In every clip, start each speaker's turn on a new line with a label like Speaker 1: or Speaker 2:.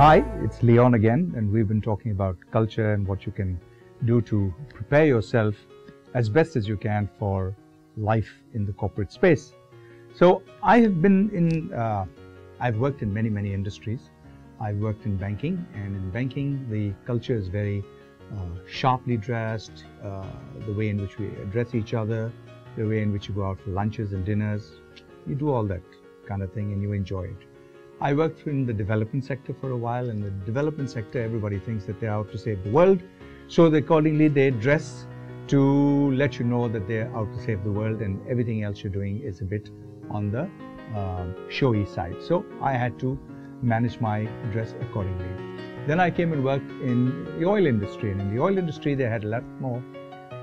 Speaker 1: Hi, it's Leon again, and we've been talking about culture and what you can do to prepare yourself as best as you can for life in the corporate space. So I've worked in many industries. I've worked in banking, and in banking the culture is very sharply dressed, the way in which we address each other, the way in which you go out for lunches and dinners. You do all that kind of thing and you enjoy it. I worked in the development sector for a while. In the development sector, everybody thinks that they're out to save the world. So accordingly, they dress to let you know that they're out to save the world, and everything else you're doing is a bit on the showy side. So I had to manage my dress accordingly. Then I came and worked in the oil industry, and in the oil industry, they had a lot more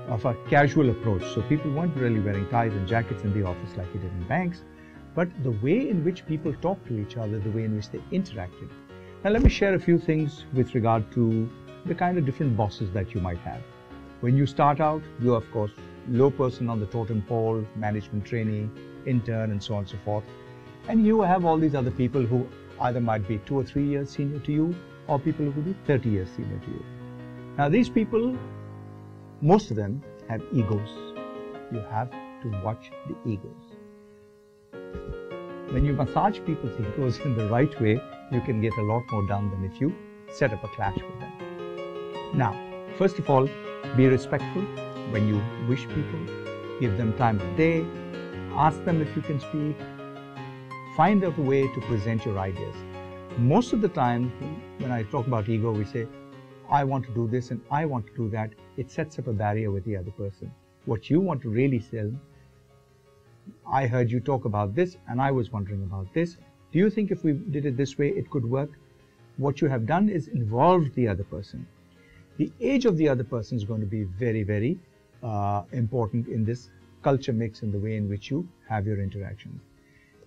Speaker 1: of a casual approach. So people weren't really wearing ties and jackets in the office like you did in banks. But the way in which people talk to each other, the way in which they interacted. Now let me share a few things with regard to the kind of different bosses that you might have. When you start out, you're of course low person on the totem pole, management trainee, intern, and so on and so forth. And you have all these other people who either might be 2 or 3 years senior to you, or people who could be 30 years senior to you. Now these people, most of them have egos. You have to watch the egos. When you massage people's egos in the right way, you can get a lot more done than if you set up a clash with them. Now, first of all, be respectful when you wish people. Give them time of day. Ask them if you can speak. Find out a way to present your ideas. Most of the time, when I talk about ego, we say, I want to do this and I want to do that. It sets up a barrier with the other person. What you want to really say, I heard you talk about this and I was wondering about this. Do you think if we did it this way, it could work? What you have done is involved the other person. The age of the other person is going to be very important in this culture mix and the way in which you have your interactions.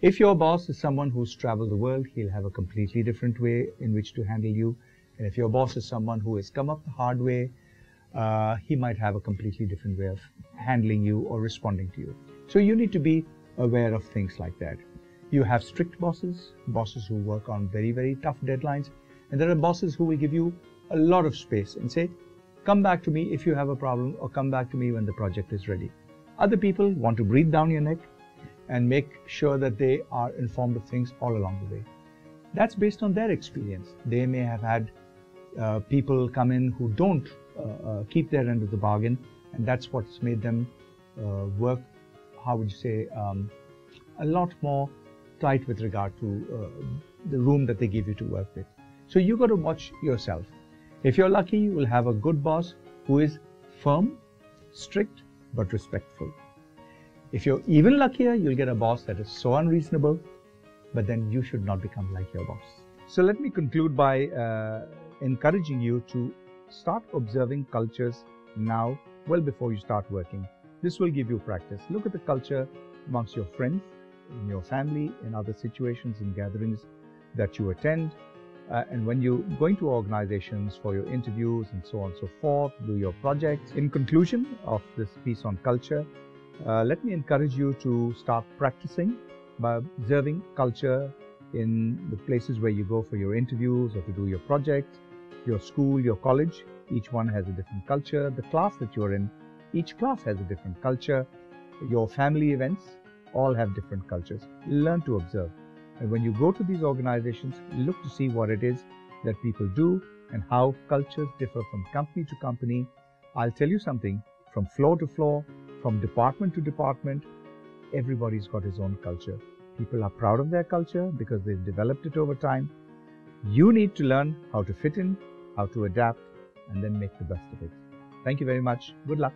Speaker 1: If your boss is someone who's traveled the world, he'll have a completely different way in which to handle you. And if your boss is someone who has come up the hard way, he might have a completely different way of handling you or responding to you. So you need to be aware of things like that. You have strict bosses, bosses who work on very tough deadlines, and there are bosses who will give you a lot of space and say, come back to me if you have a problem, or come back to me when the project is ready. Other people want to breathe down your neck and make sure that they are informed of things all along the way. That's based on their experience. They may have had people come in who don't keep their end of the bargain, and that's what's made them work, how would you say, a lot more tight with regard to the room that they give you to work with. So you got to watch yourself. If you're lucky, you will have a good boss who is firm, strict, but respectful. If you're even luckier, you'll get a boss that is so unreasonable, but then you should not become like your boss. So let me conclude by encouraging you to start observing cultures now, well before you start working. This will give you practice. Look at the culture amongst your friends, in your family, in other situations and gatherings that you attend. And when you're going to organizations for your interviews and so on and so forth, do your projects. In conclusion of this piece on culture, let me encourage you to start practicing by observing culture in the places where you go for your interviews or to do your projects, your school, your college. Each one has a different culture. The class that you're in, each class has a different culture. Your family events all have different cultures. Learn to observe. And when you go to these organizations, look to see what it is that people do and how cultures differ from company to company. I'll tell you something, from floor to floor, from department to department, everybody's got his own culture. People are proud of their culture because they've developed it over time. You need to learn how to fit in, how to adapt, and then make the best of it. Thank you very much. Good luck.